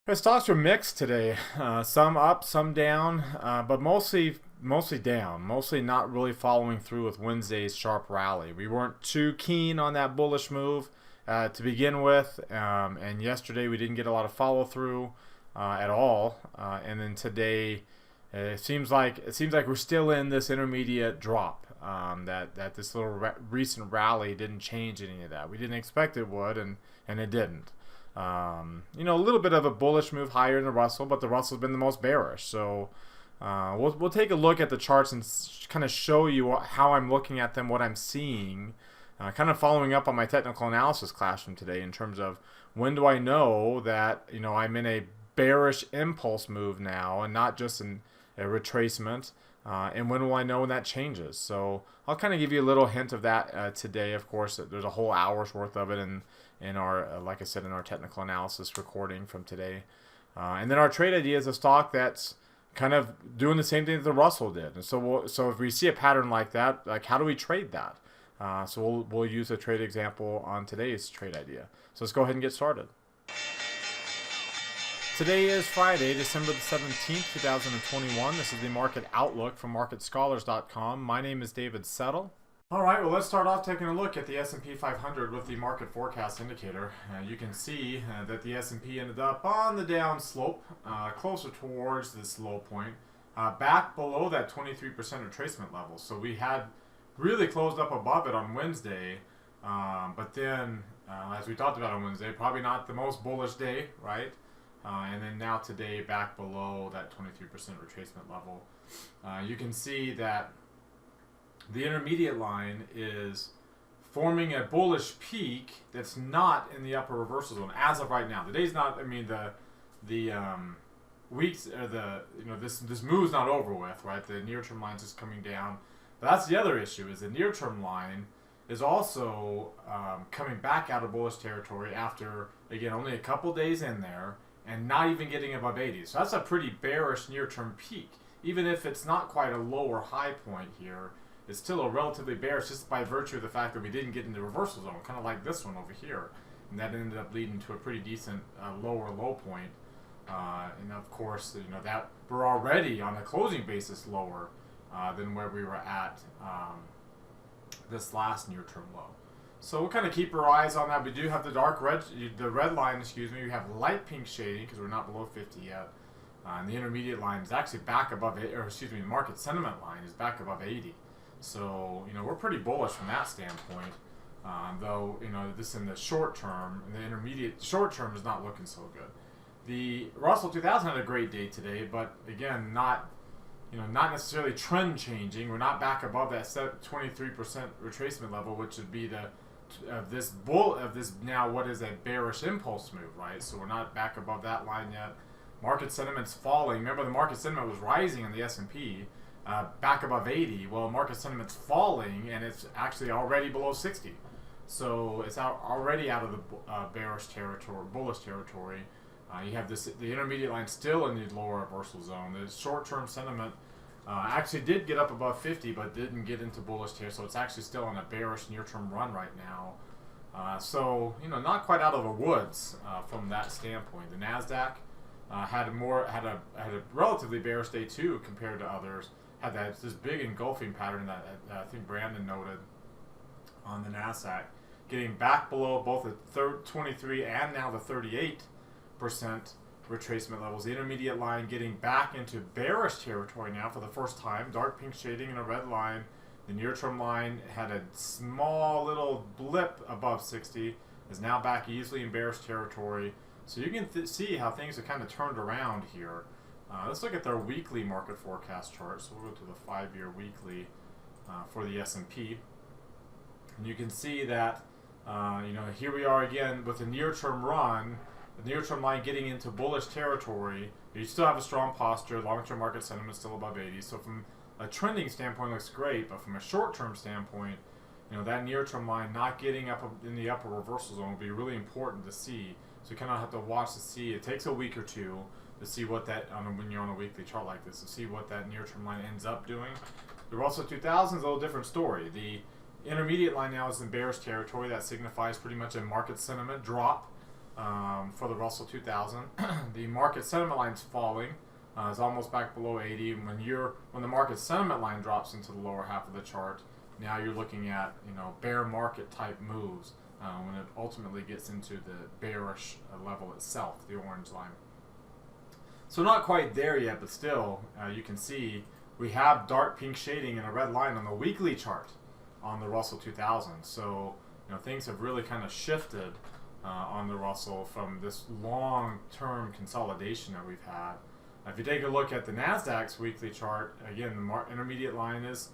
The stocks were mixed today. Some up, some down, but mostly down. Mostly not really following through with Wednesday's sharp rally. We weren't too keen on that bullish move to begin with, and yesterday we didn't get a lot of follow through at all. And then today, it seems like we're still in this intermediate drop. That this little recent rally didn't change any of that. We didn't expect it would, and it didn't. A little bit of a bullish move higher in the Russell, but the Russell's been the most bearish. So we'll take a look at the charts and kind of show you how I'm looking at them, what I'm seeing, kind of following up on my technical analysis class from today in terms of when do I know that I'm in a bearish impulse move now and not just in a retracement. And when will I know when that changes? So I'll kind of give you a little hint of that today. Of course, there's a whole hour's worth of it in our, like I said, in our technical analysis recording from today. And then our trade idea is a stock that's kind of doing the same thing that the Russell did. And so if we see a pattern like that, like how do we trade that? So we'll use a trade example on today's trade idea. So let's go ahead and get started. Today is Friday, December the 17th, 2021. This is the market outlook from marketscholars.com. My name is David Settle. All right, well, let's start off taking a look at the S&P 500 with the market forecast indicator. You can see that the S&P ended up on the down slope, closer towards this low point, back below that 23% retracement level. So we had really closed up above it on Wednesday, but then, as we talked about on Wednesday, probably not the most bullish day, right? And then now today back below that 23% retracement level. You can see that the intermediate line is forming a bullish peak that's not in the upper reversal zone as of right now. The day's not. I mean the weeks or this move's not over with, right? The near term line's just coming down. But that's the other issue is the near term line is also coming back out of bullish territory after again only a couple days in there. And not even getting above 80. So that's a pretty bearish near-term peak. Even if it's not quite a low or high point here, it's still a relatively bearish just by virtue of the fact that we didn't get into reversal zone, kind of like this one over here. And that ended up leading to a pretty decent lower low point. And of course, that we're already on a closing basis lower than where we were at this last near-term low. So we'll kind of keep our eyes on that. We do have the red line, we have light pink shading because we're not below 50 yet. And the intermediate line is actually back above, the market sentiment line is back above 80. So, we're pretty bullish from that standpoint. Though, this in the short term, and the intermediate short term is not looking so good. The Russell 2000 had a great day today, but again, not necessarily trend changing. We're not back above that 23% retracement level, which would be this now what is a bearish impulse move, right? So we're not back above that line yet. Market sentiment's falling. Remember, the market sentiment was rising in the S&P, back above 80. Well, market sentiment's falling, and it's actually already below 60. So it's already out of the bullish territory. You have the intermediate line still in the lower reversal zone. The short-term sentiment actually did get up above 50, but didn't get into bullish here. So it's actually still on a bearish near-term run right now. So not quite out of the woods from that standpoint. The Nasdaq had a relatively bearish day too compared to others. Had this big engulfing pattern that I think Brandon noted on the Nasdaq, getting back below both the 23 and now the 38% retracement levels. The intermediate line getting back into bearish territory now for the first time. Dark pink shading and a red line. The near-term line had a small little blip above 60. Is now back easily in bearish territory. So you can see how things have kind of turned around here. Let's look at their weekly market forecast chart. So we'll go to the 5-year weekly for the S&P. And you can see that here we are again with the near-term run. The near-term line getting into bullish territory. You still have a strong posture. Long-term market sentiment is still above 80. So from a trending standpoint, looks great. But from a short-term standpoint, that near-term line not getting up in the upper reversal zone will be really important to see. So you kind of have to watch to see. It takes a week or two to see what that when you're on a weekly chart like this to see what that near-term line ends up doing. The Russell 2000 is a little different story. The intermediate line now is in bearish territory. That signifies pretty much a market sentiment drop. for the Russell 2000. The market sentiment line's falling. It's almost back below 80. When the market sentiment line drops into the lower half of the chart, now you're looking at bear market type moves when it ultimately gets into the bearish level itself, the orange line. So not quite there yet, but still you can see we have dark pink shading and a red line on the weekly chart on the Russell 2000. So things have really kind of shifted on the Russell from this long-term consolidation that we've had. If you take a look at the Nasdaq's weekly chart, again, the intermediate line is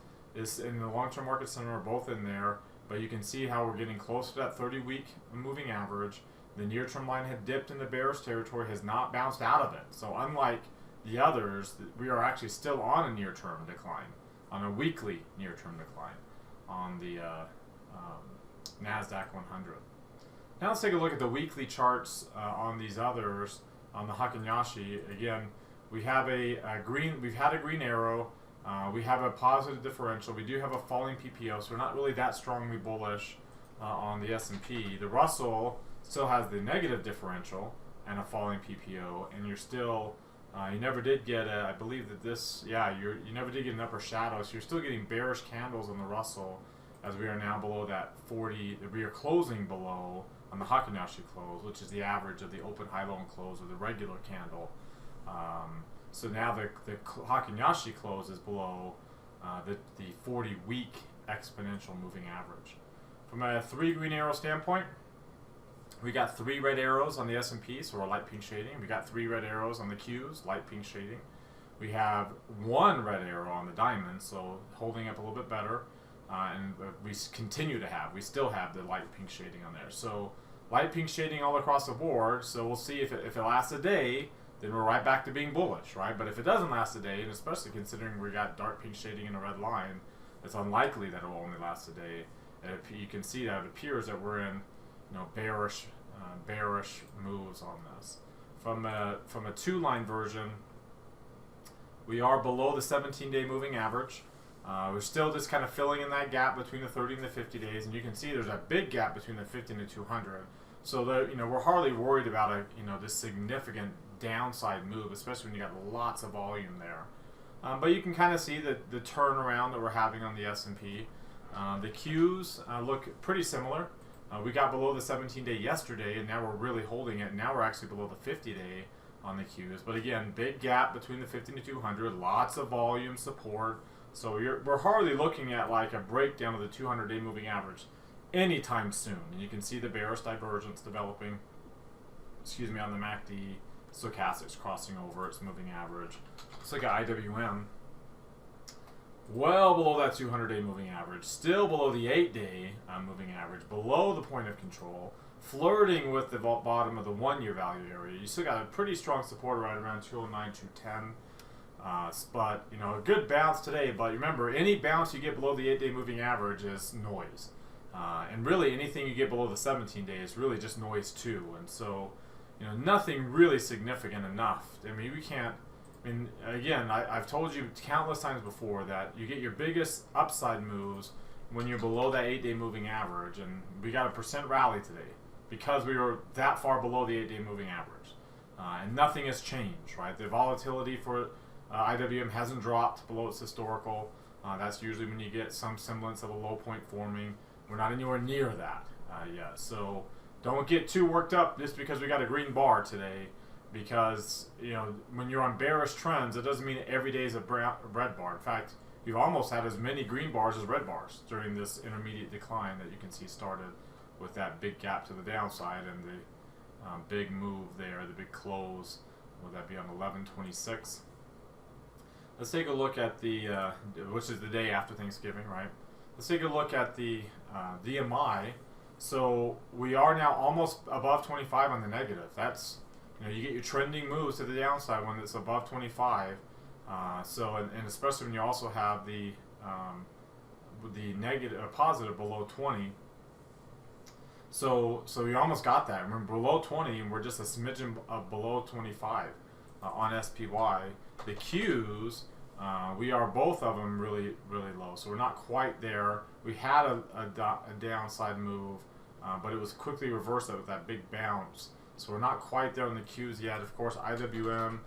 in the long-term market center, are both in there, but you can see how we're getting close to that 30-week moving average. The near-term line had dipped into bearish territory, has not bounced out of it. So unlike the others, we are actually still on a near-term decline, on a weekly near-term decline on the Nasdaq 100. Now let's take a look at the weekly charts on these others. On the Hakinyashi, again, we've had a green arrow. We have a positive differential. We do have a falling PPO, so we're not really that strongly bullish on the S&P. The Russell still has the negative differential and a falling PPO, and you're still you never did get I believe that this, you never did get an upper shadow, so you're still getting bearish candles on the Russell as we are now below that 40. We are closing below on the Hakinyashi close, which is the average of the open, high, low, and close of the regular candle. So now the Hakinyashi close is below the 40-week exponential moving average. From a 3 green arrow standpoint, we got 3 red arrows on the S&P, so we're light pink shading. We got 3 red arrows on the Qs, light pink shading. We have 1 red arrow on the diamond, so holding up a little bit better. And we still have the light pink shading on there. So light pink shading all across the board. So we'll see if it lasts a day, then we're right back to being bullish, right? But if it doesn't last a day, and especially considering we got dark pink shading and a red line, it's unlikely that it will only last a day. You can see that it appears that we're in bearish moves on this. From a 2-line version, we are below the 17-day moving average. We're still just kind of filling in that gap between the 30 and the 50 days, and you can see there's a big gap between the 50 and the 200. So we're hardly worried about this significant downside move, especially when you got lots of volume there. But you can kind of see the turnaround that we're having on the S&P. The Qs look pretty similar. We got below the 17-day yesterday, and now we're really holding it. Now we're actually below the 50-day on the Qs. But again, big gap between the 50 and the 200, lots of volume support. So we're hardly looking at like a breakdown of the 200-day moving average anytime soon. And you can see the bearish divergence developing, on the MACD. Stochastics crossing over its moving average. Let's look at IWM. Well below that 200-day moving average, still below the 8-day moving average, below the point of control, flirting with the bottom of the 1-year value area. You still got a pretty strong support right around 209, 210. But a good bounce today. But remember, any bounce you get below the 8-day moving average is noise, and really anything you get below the 17-day is really just noise too. And so, nothing really significant enough. I mean, we can't. I mean, again, I've told you countless times before that you get your biggest upside moves when you're below that 8-day moving average, and we got a % rally today because we were that far below the 8-day moving average, and nothing has changed. Right, the volatility for IWM hasn't dropped below its historical. That's usually when you get some semblance of a low point forming. We're not anywhere near that yet. So don't get too worked up just because we got a green bar today. Because when you're on bearish trends, it doesn't mean every day is a red bar. In fact, you've almost had as many green bars as red bars during this intermediate decline that you can see started with that big gap to the downside and the big move there, the big close. Would that be on 11/26? Let's take a look at the, which is the day after Thanksgiving, right? Let's take a look at the DMI. So we are now almost above 25 on the negative. That's, you get your trending moves to the downside when it's above 25. And especially when you also have the negative, positive below 20. So we almost got that. Remember, below 20, and we're just a smidgen below 25 on SPY. The Qs, we are both of them really, really low. So we're not quite there. We had a downside move, but it was quickly reversed with that big bounce. So we're not quite there on the Qs yet. Of course, IWM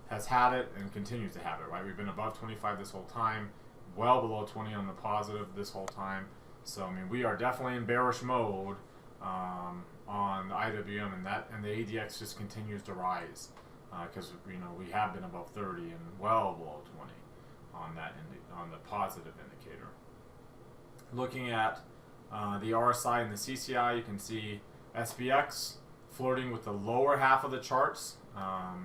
has had it and continues to have it, right? We've been above 25 this whole time, well below 20 on the positive this whole time. So I mean, we are definitely in bearish mode on the IWM, and the ADX just continues to rise because we have been above 30 and well below 20 on on the positive indicator. Looking at the RSI and the CCI, you can see SPX flirting with the lower half of the charts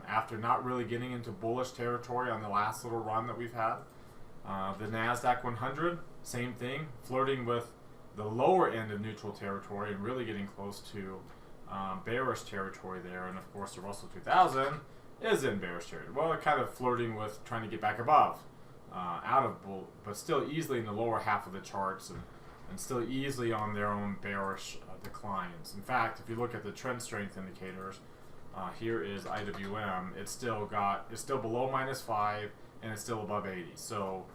after not really getting into bullish territory on the last little run that we've had. The NASDAQ 100, same thing, flirting with the lower end of neutral territory and really getting close to bearish territory there. And of course, the Russell 2000 is in bearish territory. Well, kind of flirting with trying to get back above, out of bull, but still easily in the lower half of the charts and still easily on their own bearish declines. In fact, if you look at the trend strength indicators, here is IWM. It's still below -5 and it's still above 80. So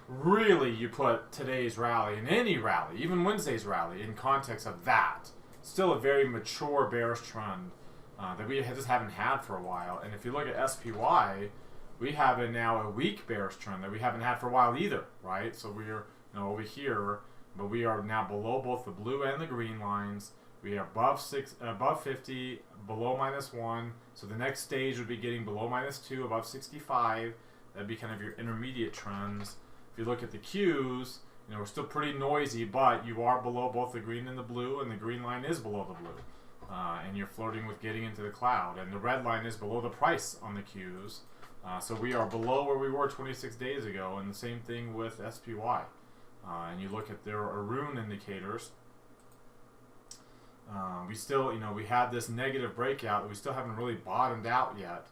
really, you put today's rally and any rally, even Wednesday's rally, in context of that. Still a very mature bearish trend that we just haven't had for a while. And if you look at SPY, we have now a weak bearish trend that we haven't had for a while either, right? So we're over here, but we are now below both the blue and the green lines. We are above 50, below -1. So the next stage would be getting below -2, above 65. That'd be kind of your intermediate trends. If you look at the Qs, we're still pretty noisy, but you are below both the green and the blue, and the green line is below the blue. And you're flirting with getting into the cloud. And the red line is below the price on the Qs. So we are below where we were 26 days ago, and the same thing with SPY. And you look at their Arun indicators. We still, we had this negative breakout. We still haven't really bottomed out yet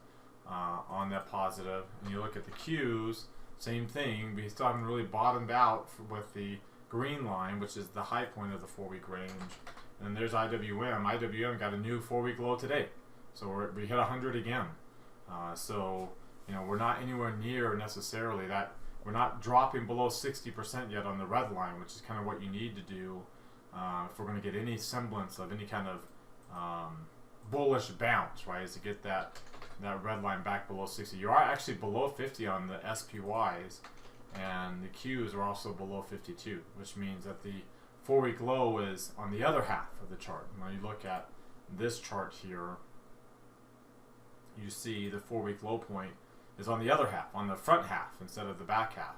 on that positive. And you look at the Qs, same thing. We still haven't really bottomed out with the green line, which is the high point of the 4-week range. And there's IWM. IWM got a new 4-week low today. So we hit 100 again. So, we're not anywhere near necessarily that. We're not dropping below 60% yet on the red line, which is kind of what you need to do if we're going to get any semblance of any kind of bullish bounce, right? Is to get that red line back below 60. You are actually below 50 on the SPYs, and the Qs are also below 52, which means that the 4-week low is on the other half of the chart. When you look at this chart here, you see the 4-week low point is on the other half, on the front half instead of the back half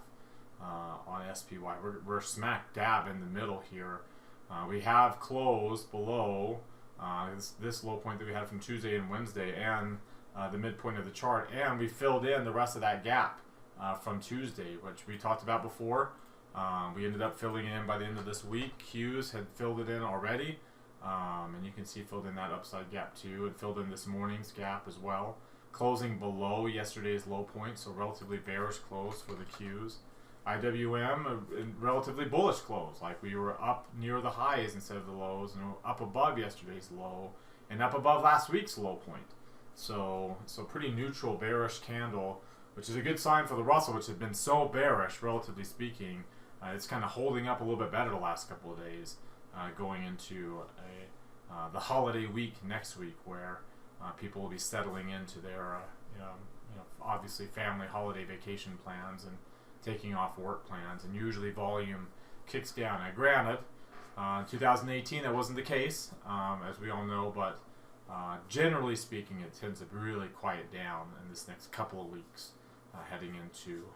on SPY. We're smack dab in the middle here. We have closed below this low point that we had from Tuesday and Wednesday and the midpoint of the chart, and we filled in the rest of that gap from Tuesday, which we talked about before. We ended up filling in by the end of this week. Qs had filled it in already, and you can see filled in that upside gap too, and filled in this morning's gap as well, closing below yesterday's low point, so relatively bearish close for the Qs. IWM, a relatively bullish close, like we were up near the highs instead of the lows, and up above yesterday's low, and up above last week's low point. So pretty neutral bearish candle, which is a good sign for the Russell, which has been so bearish, relatively speaking. It's kind of holding up a little bit better the last couple of days, going into the holiday week next week, where people will be settling into their, obviously family holiday vacation plans and taking off work plans, and usually volume kicks down. Now, granted, 2018 that wasn't the case, as we all know, but generally speaking, it tends to really quiet down in this next couple of weeks, heading into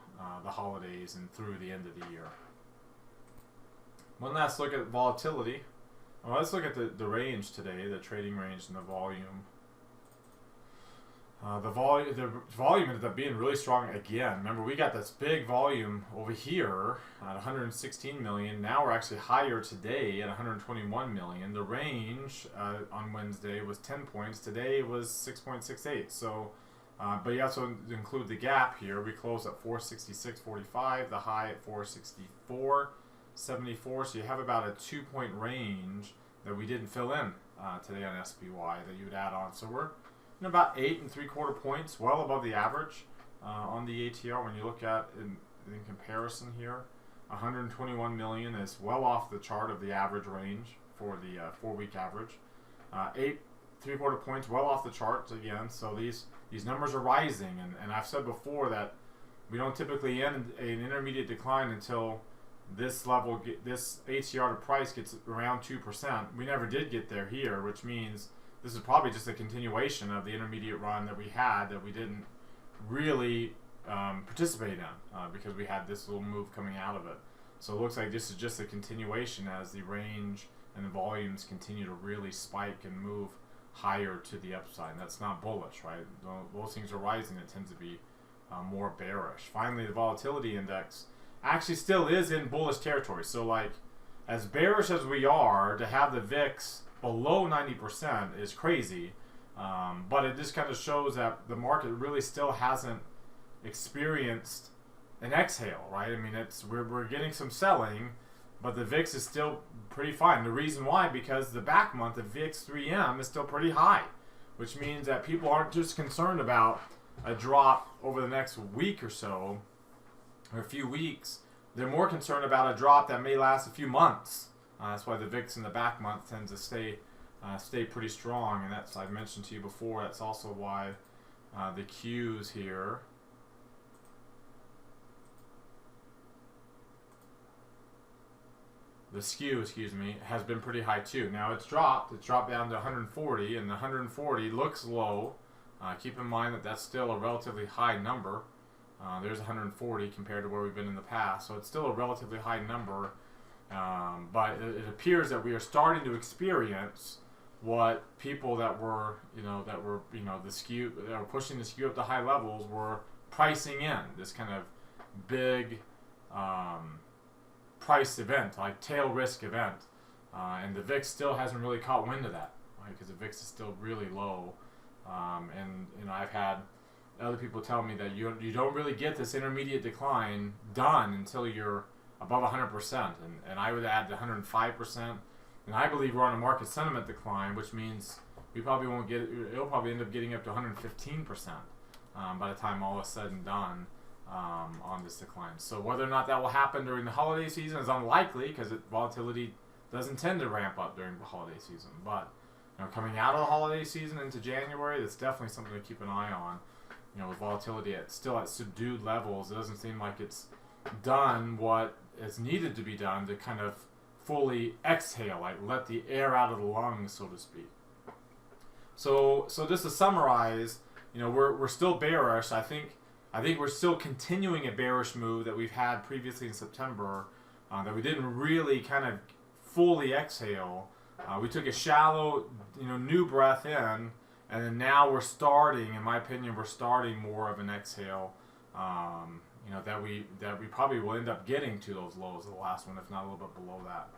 the holidays and through the end of the year. One last look at volatility. Well, let's look at the range today, the trading range and the volume. The volume ended up being really strong again. Remember, we got this big volume over here at 116 million. Now we're actually higher today at 121 million. The range on Wednesday was 10 points. Today was 6.68. So, but you also include the gap here. We closed at 466.45. The high at 464.74. So you have about a 2-point range that we didn't fill in today on SPY that you would add on. So we're about 8 3/4 points, well above the average on the ATR. When you look at in comparison here, 121 million is well off the chart of the average range for the 4-week average. 8 3/4 points, well off the charts again. So these numbers are rising, and I've said before that we don't typically end an intermediate decline until this level, this ATR to price gets around 2%. We never did get there here, which means this is probably just a continuation of the intermediate run that we had that we didn't really participate in because we had this little move coming out of it. So it looks like this is just a continuation as the range and the volumes continue to really spike and move higher to the upside. And that's not bullish, right? Those things are rising, it tends to be more bearish. Finally, the volatility index actually still is in bullish territory. So like, as bearish as we are, to have the VIX below 90% is crazy. But it just kind of shows that the market really still hasn't experienced an exhale, right? I mean, we're getting some selling, but the VIX is still pretty fine. The reason why, because the back month, the VIX 3M is still pretty high, which means that people aren't just concerned about a drop over the next week or so, or a few weeks. They're more concerned about a drop that may last a few months. That's why the VIX in the back month tends to stay pretty strong, and that's, I've mentioned to you before, that's also why the Qs here the skew, excuse me, has been pretty high too. Now it's dropped down to 140, and the 140 looks low. Keep in mind that that's still a relatively high number. There's 140 compared to where we've been in the past, so it's still a relatively high number. But it appears that we are starting to experience what people that were the skew, that were pushing the skew up to high levels, were pricing in this kind of big price event, like tail risk event, and the VIX still hasn't really caught wind of that, right? Because the VIX is still really low, and I've had other people tell me that you don't really get this intermediate decline done until you're above 100%, and I would add the 105%, and I believe we're on a market sentiment decline, which means we probably won't get it. It'll probably end up getting up to 115% by the time all is said and done on this decline. So whether or not that will happen during the holiday season is unlikely, because volatility doesn't tend to ramp up during the holiday season. But coming out of the holiday season into January, that's definitely something to keep an eye on. With volatility still at subdued levels, it doesn't seem like it's done what is needed to be done to kind of fully exhale, like let the air out of the lungs, so to speak. So just to summarize, we're still bearish. I think we're still continuing a bearish move that we've had previously in September, that we didn't really kind of fully exhale. We took a shallow, new breath in, and then now we're starting, in my opinion, more of an exhale. That we probably will end up getting to those lows of the last one, if not a little bit below that,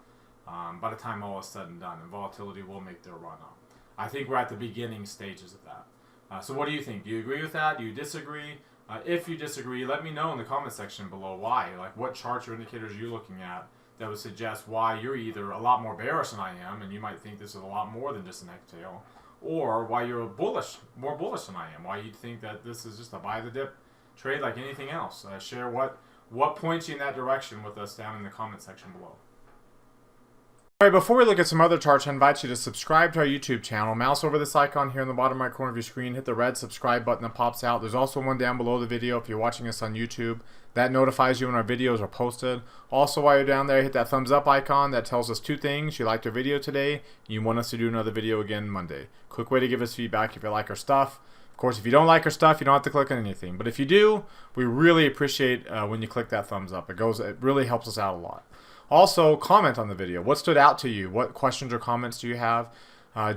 by the time all is said and done, and volatility will make their run up. I think we're at the beginning stages of that. So what do you think? Do you agree with that? Do you disagree? If you disagree, let me know in the comment section below why. Like, what charts or indicators are you looking at that would suggest why you're either a lot more bearish than I am, and you might think this is a lot more than just an exhale, or why you're more bullish than I am, why you think that this is just a buy the dip trade like anything else. Share what points you in that direction with us down in the comment section below. All right, before we look at some other charts, I invite you to subscribe to our YouTube channel. Mouse over this icon here in the bottom right corner of your screen. Hit the red subscribe button that pops out. There's also one down below the video if you're watching us on YouTube. That notifies you when our videos are posted. Also, while you're down there, hit that thumbs up icon. That tells us two things. You liked our video today, and you want us to do another video again Monday. Quick way to give us feedback if you like our stuff. Of course, if you don't like our stuff, you don't have to click on anything. But if you do, we really appreciate when you click that thumbs up. It really helps us out a lot. Also, comment on the video. What stood out to you? What questions or comments do you have?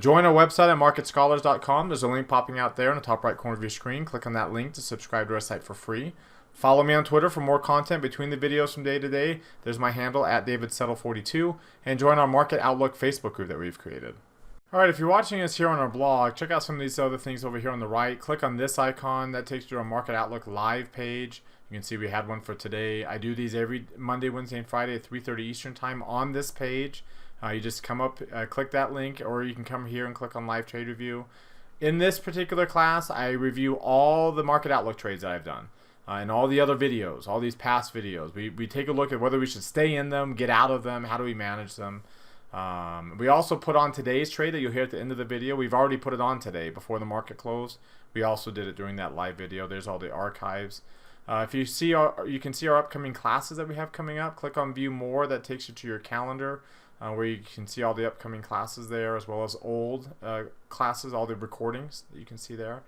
Join our website at marketscholars.com. There's a link popping out there in the top right corner of your screen. Click on that link to subscribe to our site for free. Follow me on Twitter for more content between the videos from day to day. There's my handle at DavidSettle42. And join our Market Outlook Facebook group that we've created. Alright, if you're watching us here on our blog, check out some of these other things over here on the right. Click on this icon. That takes you to our Market Outlook live page. You can see we had one for today. I do these every Monday, Wednesday, and Friday at 3:30 Eastern Time on this page. You just come up, click that link, or you can come here and click on Live Trade Review. In this particular class, I review all the Market Outlook trades that I've done. And all the other videos, all these past videos. We take a look at whether we should stay in them, get out of them, how do we manage them. We also put on today's trade that you'll hear at the end of the video. We've already put it on today before the market closed. We also did it during that live video. There's all the archives. If you see you can see our upcoming classes that we have coming up. Click on View More. That takes you to your calendar, where you can see all the upcoming classes there, as well as old classes, all the recordings that you can see there.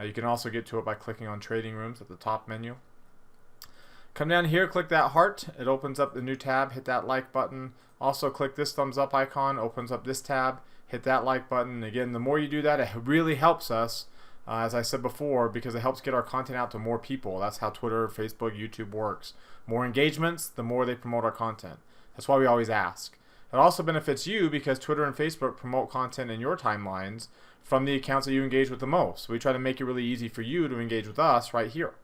You can also get to it by clicking on Trading Rooms at the top menu. Come down here, click that heart. It opens up the new tab. Hit that like button. Also click this thumbs up icon. Opens up this tab. Hit that like button. Again, the more you do that, it really helps us. As I said before, because it helps get our content out to more people. That's how Twitter, Facebook, YouTube works. More engagements, the more they promote our content. That's why we always ask. It also benefits you because Twitter and Facebook promote content in your timelines from the accounts that you engage with the most. So we try to make it really easy for you to engage with us right here.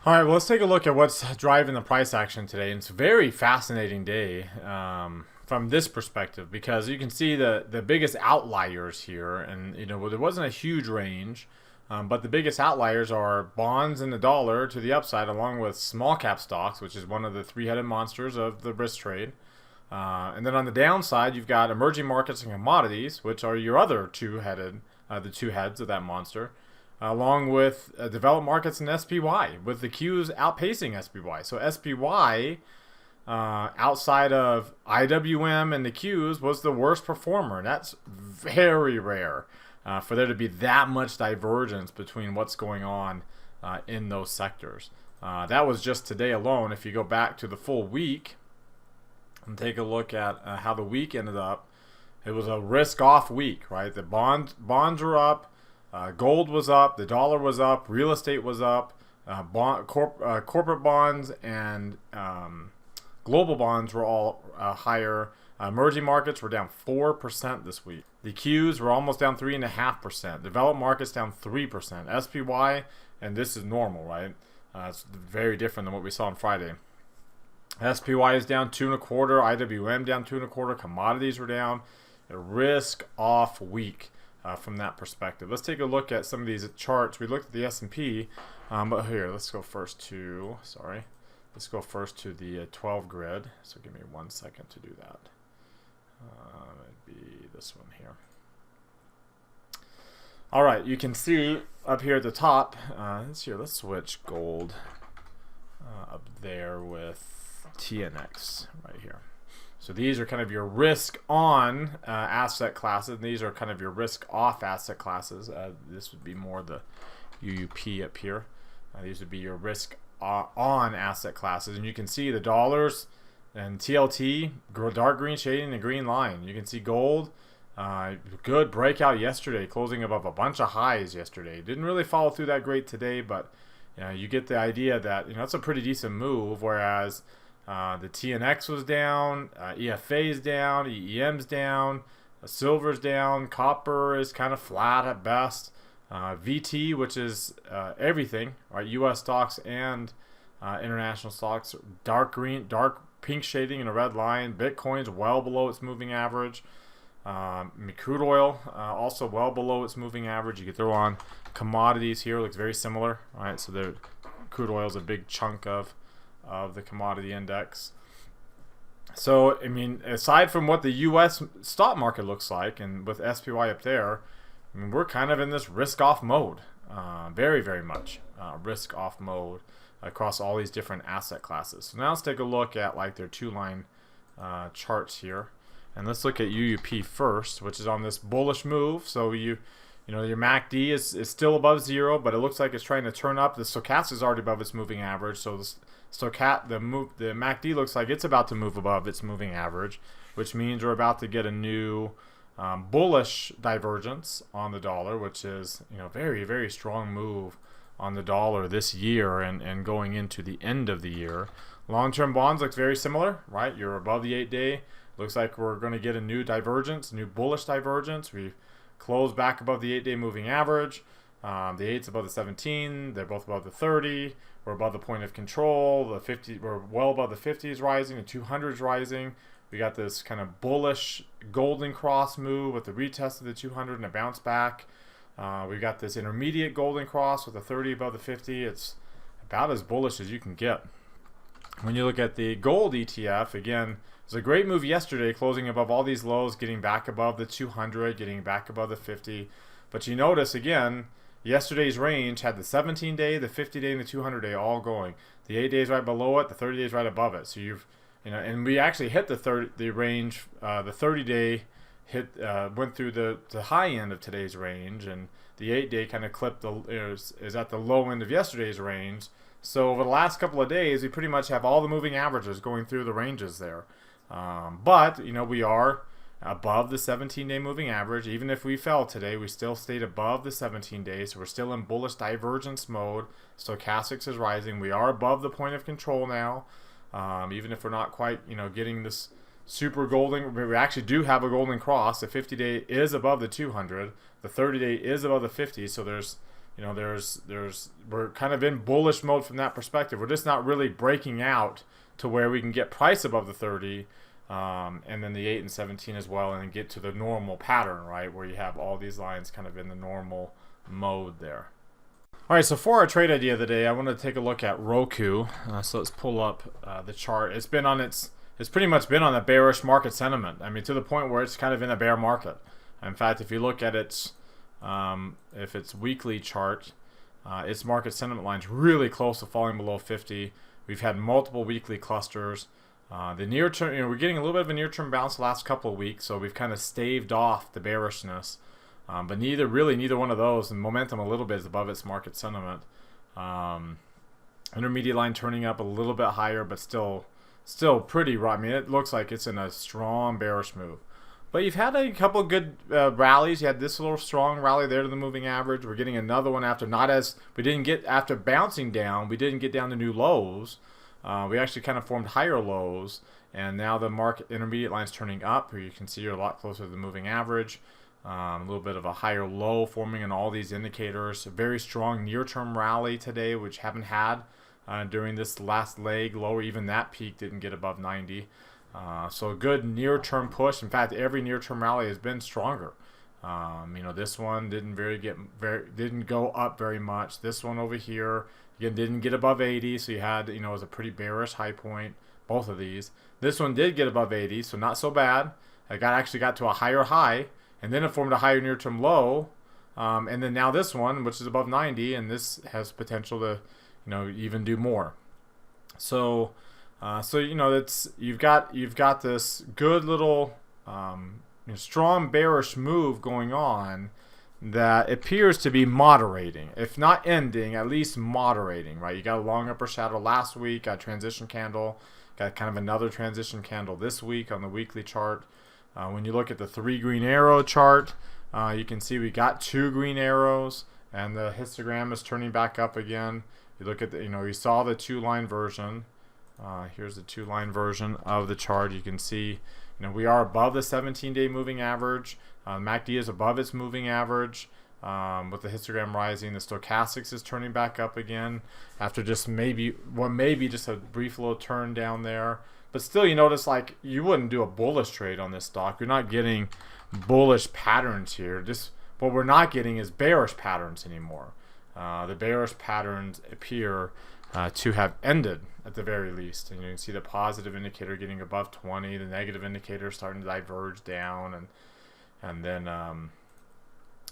All right, well, let's take a look at what's driving the price action today. And it's a very fascinating day from this perspective, because you can see the biggest outliers here, and there wasn't a huge range, but the biggest outliers are bonds and the dollar to the upside, along with small cap stocks, which is one of the three-headed monsters of the risk trade. And then on the downside, you've got emerging markets and commodities, which are your other two-headed, the two heads of that monster, along with developed markets and SPY, with the Qs outpacing SPY. So SPY, outside of IWM and the Qs, was the worst performer. And that's very rare for there to be that much divergence between what's going on in those sectors. That was just today alone. If you go back to the full week and take a look at how the week ended up, it was a risk-off week, right? The bonds were up, gold was up, the dollar was up, real estate was up, corporate bonds and global bonds were all higher. Emerging markets were down 4% this week. The Qs were almost down 3.5%. Developed markets down 3%. SPY, and this is normal, right? It's very different than what we saw on Friday. SPY is down 2.25. IWM down 2.25. Commodities were down. A risk-off week from that perspective. Let's take a look at some of these charts. We looked at the S&P, but here, let's go first to, let's go first to the 12 grid. So give me 1 second to do that. It'd be this one here. All right, you can see up here at the top, let's switch gold up there with TNX right here. So these are kind of your risk-on asset classes, and these are kind of your risk-off asset classes. This would be more the UUP up here. These would be your risk-on asset classes, and you can see the dollars and TLT, dark green shading, the green line. You can see gold, good breakout yesterday, closing above a bunch of highs yesterday. Didn't really follow through that great today, but you get the idea that it's a pretty decent move. Whereas the TNX was down, EFA's down, EEM's down, silver's down, copper is kind of flat at best. VT, which is everything, right? U.S. stocks and international stocks, dark green, dark pink shading and a red line. Bitcoin's well below its moving average. Crude oil also well below its moving average. You could throw on commodities here, looks very similar, right? So the crude oil is a big chunk of the commodity index. So I mean, aside from what the U.S. stock market looks like, and with SPY up there, I mean, we're kind of in this risk-off mode, very, very much risk-off mode across all these different asset classes. So now let's take a look at like their two-line charts here, and let's look at UUP first, which is on this bullish move. So your MACD is still above zero, but it looks like it's trying to turn up. The stochastic is already above its moving average, so the MACD looks like it's about to move above its moving average, which means we're about to get a new bullish divergence on the dollar, which is very, very strong move on the dollar this year and going into the end of the year. Long-term bonds looks very similar, right? You're above the 8-day. Looks like we're going to get a new divergence, new bullish divergence. We've closed back above the 8-day moving average. The 8's above the 17. They're both above the 30. We're above the point of control. The 50, we're well above the 50 is rising. The 200 is rising. We got this kind of bullish golden cross move with the retest of the 200 and a bounce back. We've got this intermediate golden cross with the 30 above the 50. It's about as bullish as you can get. When you look at the gold ETF, again, it was a great move yesterday, closing above all these lows, getting back above the 200, getting back above the 50. But you notice, again, yesterday's range had the 17-day, the 50-day, and the 200-day all going. The 8 days right below it, the 30 days right above it. So and we actually hit the range. The 30-day went through the high end of today's range, and the 8-day kind of clipped is at the low end of yesterday's range. So over the last couple of days, we pretty much have all the moving averages going through the ranges there. But we are above the 17-day moving average. Even if we fell today, we still stayed above the 17 days. So we're still in bullish divergence mode. Stochastics is rising. We are above the point of control now. Even if we're not quite, getting this super golden, we actually do have a golden cross. The 50-day is above the 200. The 30-day is above the 50. So we're kind of in bullish mode from that perspective. We're just not really breaking out to where we can get price above the 30, and then the 8 and 17 as well, and then get to the normal pattern, right, where you have all these lines kind of in the normal mode there. All right, so for our trade idea of the day, I want to take a look at Roku. So let's pull up the chart. It's pretty much been on a bearish market sentiment. I mean, to the point where it's kind of in a bear market. In fact, if you look at its weekly chart, its market sentiment line's really close to falling below 50. We've had multiple weekly clusters. The near term, we're getting a little bit of a near-term bounce the last couple of weeks, so we've kind of staved off the bearishness. But neither one of those, and momentum a little bit is above its market sentiment. Intermediate line turning up a little bit higher, but still pretty raw. I mean, it looks like it's in a strong bearish move. But you've had a couple good rallies. You had this little strong rally there to the moving average. We're getting another one after after bouncing down. We didn't get down to new lows. We actually kind of formed higher lows, and now the market intermediate line's turning up. Here you can see you're a lot closer to the moving average. A little bit of a higher low forming in all these indicators. A very strong near-term rally today, which haven't had during this last leg. Lower, even that peak didn't get above 90. So a good near-term push. In fact, every near-term rally has been stronger. This one didn't go up very much. This one over here again didn't get above 80, so you had it was a pretty bearish high point. Both of these. This one did get above 80, so not so bad. It actually got to a higher high, and then it formed a higher near-term low. And then now this one, which is above 90, and this has potential to even do more. So you've got this good little strong bearish move going on that appears to be moderating, if not ending, at least moderating, right? You got a long upper shadow last week, got a transition candle, got kind of another transition candle this week on the weekly chart. When you look at the 3 green arrow chart, you can see we got 2 green arrows, and the histogram is turning back up again. You look at we saw the 2-line version. Here's the 2-line version of the chart. You can see, we are above the 17-day moving average. MACD is above its moving average. With the histogram rising, the stochastics is turning back up again after just maybe just a brief little turn down there. But still, you notice like you wouldn't do a bullish trade on this stock. You're not getting bullish patterns here. Just what we're not getting is bearish patterns anymore. The bearish patterns appear to have ended at the very least, and you can see the positive indicator getting above 20, the negative indicator starting to diverge down, and then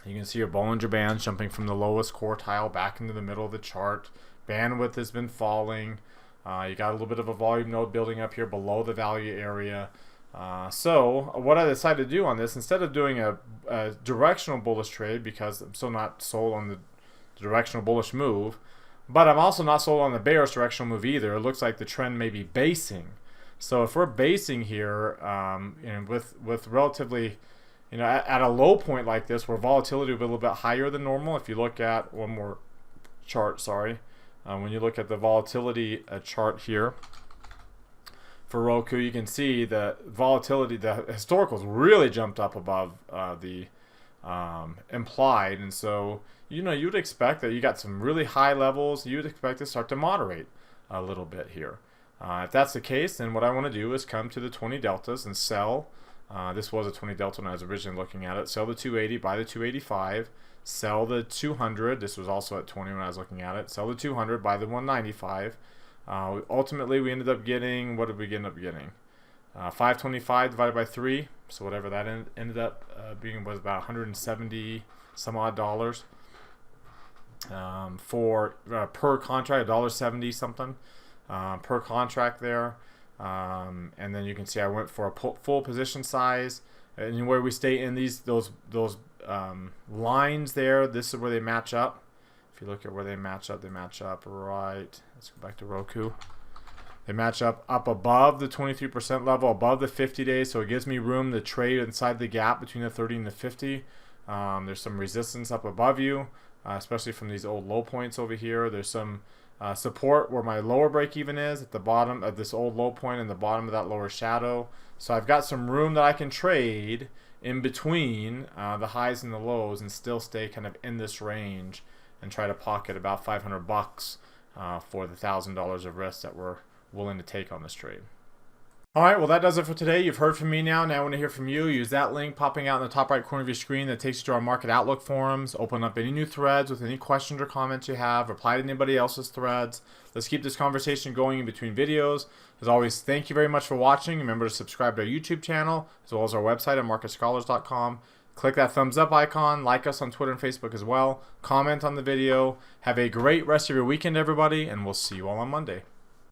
you can see your Bollinger Bands jumping from the lowest quartile back into the middle of the chart. Bandwidth has been falling. You got a little bit of a volume node building up here below the value area. So what I decided to do on this, instead of doing a directional bullish trade, because I'm still not sold on the directional bullish move, but I'm also not sold on the bearish directional move either. It looks like the trend may be basing. So if we're basing here, with relatively, at a low point like this, where volatility will be a little bit higher than normal. If you look at one more chart, when you look at the volatility chart here for Roku, you can see the volatility, the historicals really jumped up above the implied, and so you would expect that you got some really high levels. You would expect to start to moderate a little bit here. If that's the case, then what I want to do is come to the 20 deltas and sell. This was a 20 delta when I was originally looking at it. Sell the 280, buy the 285. Sell the 200. This was also at 20 when I was looking at it. Sell the 200, buy the 195. Ultimately, we ended up getting, what did we end up getting? 525 divided by 3, so whatever that ended up being was about 170 some odd dollars for per contract, $1.70 something per contract there. And then you can see I went for a full position size, and where we stay in those lines there, this is where they match up. If you look at where they match up right. Let's go back to Roku. They match up above the 23% level, above the 50 days, so it gives me room to trade inside the gap between the 30 and the 50. There's some resistance up above you, especially from these old low points over here. There's some support where my lower break even is at the bottom of this old low point and the bottom of that lower shadow. So I've got some room that I can trade in between the highs and the lows and still stay kind of in this range and try to pocket about $500 for the $1,000 of risk that we're willing to take on this trade. Alright, well that does it for today. You've heard from me now. Now I want to hear from you. Use that link popping out in the top right corner of your screen that takes you to our Market Outlook forums. Open up any new threads with any questions or comments you have. Reply to anybody else's threads. Let's keep this conversation going in between videos. As always, thank you very much for watching. Remember to subscribe to our YouTube channel as well as our website at marketscholars.com. Click that thumbs up icon. Like us on Twitter and Facebook as well. Comment on the video. Have a great rest of your weekend, everybody, and we'll see you all on Monday.